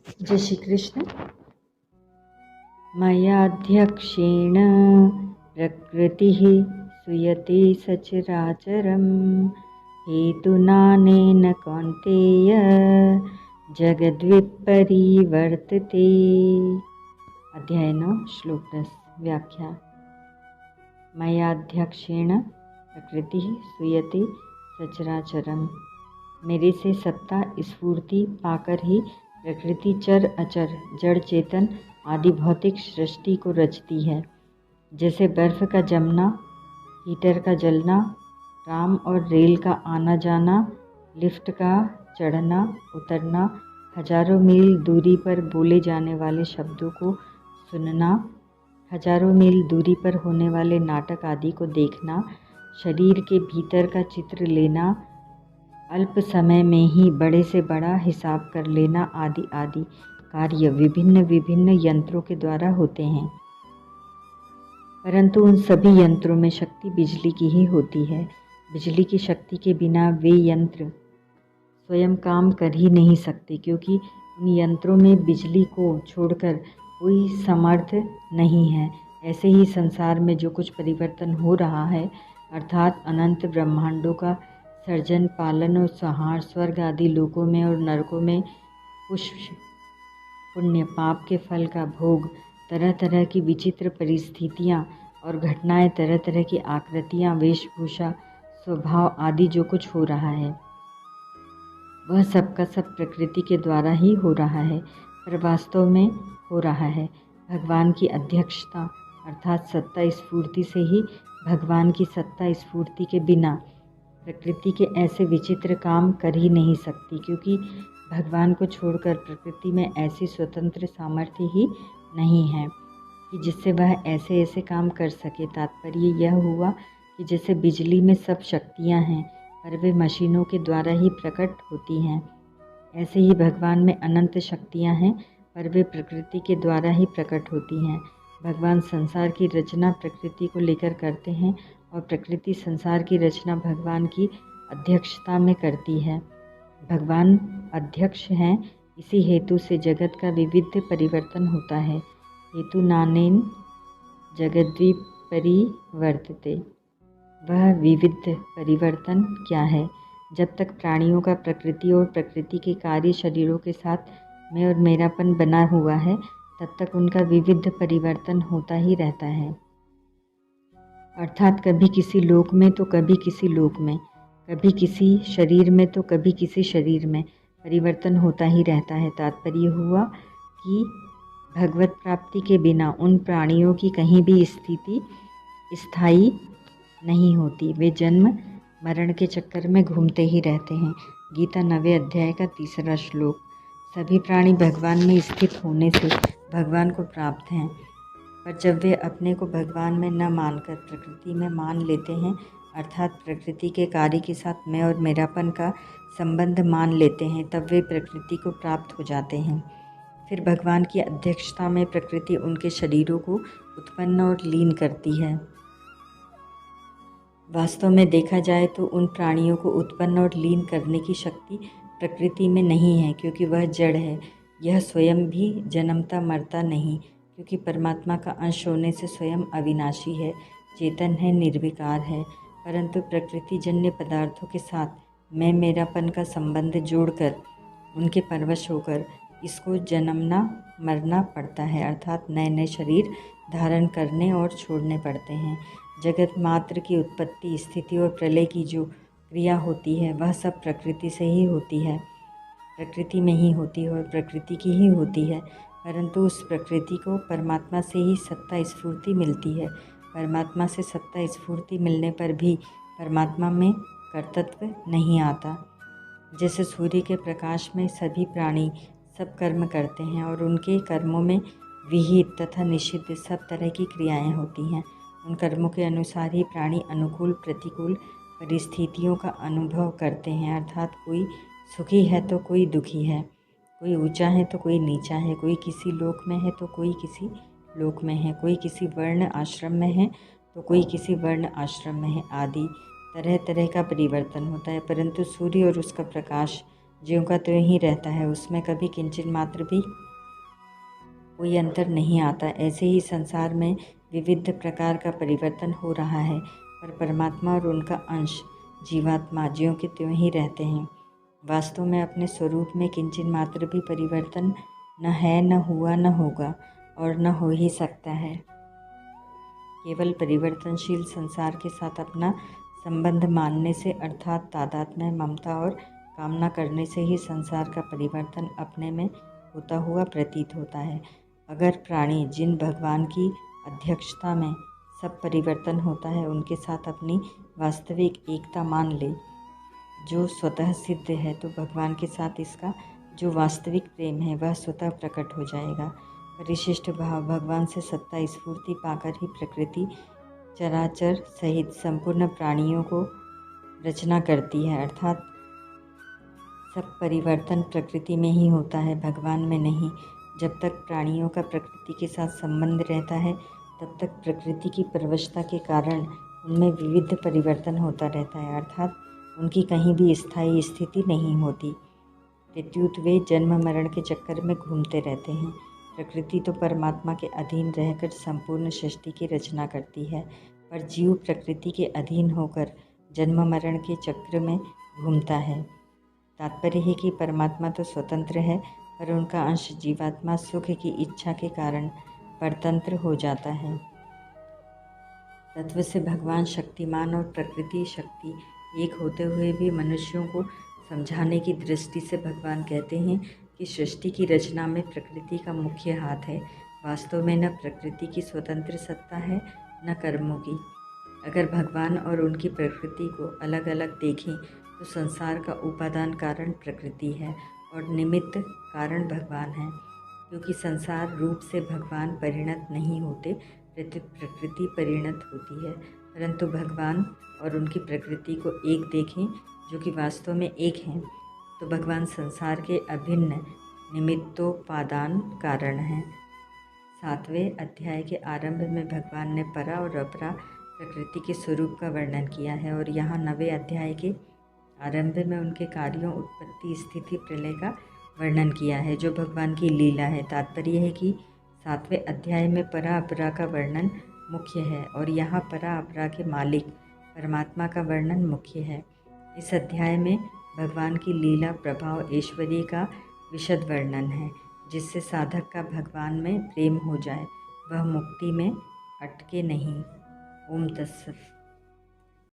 जय श्री कृष्ण। मयाध्यक्षेण प्रकृतिः सूयते सचराचरं हेतुनानेन कौन्तेय जगद्विपरिवर्तते। अध्याय 9 श्लोक 10 व्याख्या। मयाध्यक्षेण प्रकृतिः सूयते सचराचरम। मेरे से सत्ता स्फूर्ति पाकर ही प्रकृति चर अचर जड़ चेतन आदि भौतिक सृष्टि को रचती है। जैसे बर्फ़ का जमना, हीटर का जलना, ट्राम और रेल का आना जाना, लिफ्ट का चढ़ना उतरना, हजारों मील दूरी पर बोले जाने वाले शब्दों को सुनना, हजारों मील दूरी पर होने वाले नाटक आदि को देखना, शरीर के भीतर का चित्र लेना, अल्प समय में ही बड़े से बड़ा हिसाब कर लेना आदि आदि कार्य विभिन्न विभिन्न यंत्रों के द्वारा होते हैं। परंतु उन सभी यंत्रों में शक्ति बिजली की ही होती है। बिजली की शक्ति के बिना वे यंत्र स्वयं काम कर ही नहीं सकते, क्योंकि उन यंत्रों में बिजली को छोड़कर कोई समर्थ नहीं है। ऐसे ही संसार में जो कुछ परिवर्तन हो रहा है, अर्थात अनंत ब्रह्मांडों का सर्जन पालन और संहार, स्वर्ग आदि लोकों में और नरकों में पुण्य पाप के फल का भोग, तरह तरह की विचित्र परिस्थितियाँ और घटनाएं, तरह तरह की आकृतियाँ, वेशभूषा, स्वभाव आदि जो कुछ हो रहा है, वह सब का सब प्रकृति के द्वारा ही हो रहा है। पर वास्तव में हो रहा है भगवान की अध्यक्षता अर्थात सत्ता स्फूर्ति से ही। भगवान की सत्ता स्फूर्ति के बिना प्रकृति के ऐसे विचित्र काम कर ही नहीं सकती, क्योंकि भगवान को छोड़कर प्रकृति में ऐसी स्वतंत्र सामर्थ्य ही नहीं है कि जिससे वह ऐसे ऐसे काम कर सके। तात्पर्य यह हुआ कि जैसे बिजली में सब शक्तियाँ हैं, पर वे मशीनों के द्वारा ही प्रकट होती हैं, ऐसे ही भगवान में अनंत शक्तियाँ हैं, पर वे प्रकृति के द्वारा ही प्रकट होती हैं। भगवान संसार की रचना प्रकृति को लेकर करते हैं और प्रकृति संसार की रचना भगवान की अध्यक्षता में करती है। भगवान अध्यक्ष हैं, इसी हेतु से जगत का विविध परिवर्तन होता है। हेतु नानेन जगद्विपरिवर्तते। वह विविध परिवर्तन क्या है? जब तक प्राणियों का प्रकृति और प्रकृति के कार्य शरीरों के साथ मैं और मेरापन बना हुआ है, तब तक उनका विविध परिवर्तन होता ही रहता है। अर्थात कभी किसी लोक में तो कभी किसी लोक में, कभी किसी शरीर में तो कभी किसी शरीर में परिवर्तन होता ही रहता है। तात्पर्य हुआ कि भगवत प्राप्ति के बिना उन प्राणियों की कहीं भी स्थिति स्थायी नहीं होती। वे जन्म मरण के चक्कर में घूमते ही रहते हैं। गीता 9वें अध्याय का 3रा श्लोक। सभी प्राणी भगवान में स्थित होने से भगवान को प्राप्त हैं, पर जब वे अपने को भगवान में न मानकर प्रकृति में मान लेते हैं, अर्थात प्रकृति के कार्य के साथ मैं और मेरापन का संबंध मान लेते हैं, तब वे प्रकृति को प्राप्त हो जाते हैं। फिर भगवान की अध्यक्षता में प्रकृति उनके शरीरों को उत्पन्न और लीन करती है। वास्तव में देखा जाए तो उन प्राणियों को उत्पन्न और लीन करने की शक्ति प्रकृति में नहीं है, क्योंकि वह जड़ है। यह स्वयं भी जन्मता मरता नहीं, क्योंकि परमात्मा का अंश होने से स्वयं अविनाशी है, चेतन है, निर्विकार है। परंतु प्रकृति जन्य पदार्थों के साथ मैं मेरापन का संबंध जोड़कर उनके परवश होकर इसको जन्मना मरना पड़ता है, अर्थात नए नए शरीर धारण करने और छोड़ने पड़ते हैं। जगत मात्र की उत्पत्ति, स्थिति और प्रलय की जो क्रिया होती है, वह सब प्रकृति से ही होती है, प्रकृति में ही होती है और प्रकृति की ही होती है। परंतु उस प्रकृति को परमात्मा से ही सत्ता स्फूर्ति मिलती है। परमात्मा से सत्ता स्फूर्ति मिलने पर भी परमात्मा में कर्तृत्व नहीं आता। जैसे सूर्य के प्रकाश में सभी प्राणी सब कर्म करते हैं और उनके कर्मों में विहित तथा निषिद्ध सब तरह की क्रियाएं होती हैं। उन कर्मों के अनुसार ही प्राणी अनुकूल प्रतिकूल परिस्थितियों का अनुभव करते हैं, अर्थात कोई सुखी है तो कोई दुखी है, कोई ऊंचा है तो कोई नीचा है, कोई किसी लोक में है तो कोई किसी लोक में है, कोई किसी वर्ण आश्रम में है तो कोई किसी वर्ण आश्रम में है, आदि तरह तरह का परिवर्तन होता है। परंतु सूर्य और उसका प्रकाश ज्यों का त्यों ही रहता है, उसमें कभी किंचित मात्र भी कोई अंतर नहीं आता। ऐसे ही संसार में विविध प्रकार का परिवर्तन हो रहा है, पर परमात्मा और उनका अंश जीवात्मा ज्यों के त्यों ही रहते हैं। वास्तव में अपने स्वरूप में किंचित मात्र भी परिवर्तन न है, न हुआ, न होगा और न हो ही सकता है। केवल परिवर्तनशील संसार के साथ अपना संबंध मानने से, अर्थात तादात्म्य, ममता और कामना करने से ही संसार का परिवर्तन अपने में होता हुआ प्रतीत होता है। अगर प्राणी जिन भगवान की अध्यक्षता में सब परिवर्तन होता है उनके साथ अपनी वास्तविक एकता मान ले, जो स्वतः सिद्ध है, तो भगवान के साथ इसका जो वास्तविक प्रेम है वह स्वतः प्रकट हो जाएगा। परिशिष्ट भाव भगवान से सत्ता स्फूर्ति पाकर ही प्रकृति चराचर सहित संपूर्ण प्राणियों को रचना करती है, अर्थात सब परिवर्तन प्रकृति में ही होता है, भगवान में नहीं। जब तक प्राणियों का प्रकृति के साथ संबंध रहता है तब तक प्रकृति की परवशता के कारण उनमें विविध परिवर्तन होता रहता है, अर्थात उनकी कहीं भी स्थायी स्थिति नहीं होती। प्रत्युत वे जन्म मरण के चक्कर में घूमते रहते हैं। प्रकृति तो परमात्मा के अधीन रहकर संपूर्ण सृष्टि की रचना करती है, पर जीव प्रकृति के अधीन होकर जन्म मरण के चक्र में घूमता है। तात्पर्य है कि परमात्मा तो स्वतंत्र है, पर उनका अंश जीवात्मा सुख की इच्छा के कारण परतंत्र हो जाता है। तत्व से भगवान शक्तिमान और प्रकृति शक्ति एक होते हुए भी मनुष्यों को समझाने की दृष्टि से भगवान कहते हैं कि सृष्टि की रचना में प्रकृति का मुख्य हाथ है। वास्तव में न प्रकृति की स्वतंत्र सत्ता है, न कर्मों की। अगर भगवान और उनकी प्रकृति को अलग अलग देखें तो संसार का उपादान कारण प्रकृति है और निमित्त कारण भगवान है। क्योंकि संसार रूप से भगवान परिणत नहीं होते, प्रकृति परिणत होती है, परंतु भगवान और उनकी प्रकृति को एक देखें जो कि वास्तव में एक हैं, तो भगवान संसार के अभिन्न निमित्तोपादान कारण हैं। 7वें अध्याय के आरंभ में भगवान ने परा और अपरा प्रकृति के स्वरूप का वर्णन किया है और यहाँ 9वें अध्याय के आरंभ में उनके कार्यों, उत्पत्ति, स्थिति, प्रलय का वर्णन किया है, जो भगवान की लीला है। तात्पर्य है कि 7वें अध्याय में परा अपरा का वर्णन मुख्य है और यहाँ परा अपरा के मालिक परमात्मा का वर्णन मुख्य है। इस अध्याय में भगवान की लीला, प्रभाव, ऐश्वर्य का विशद वर्णन है, जिससे साधक का भगवान में प्रेम हो जाए, वह मुक्ति में अटके नहीं। ओम तत्सत।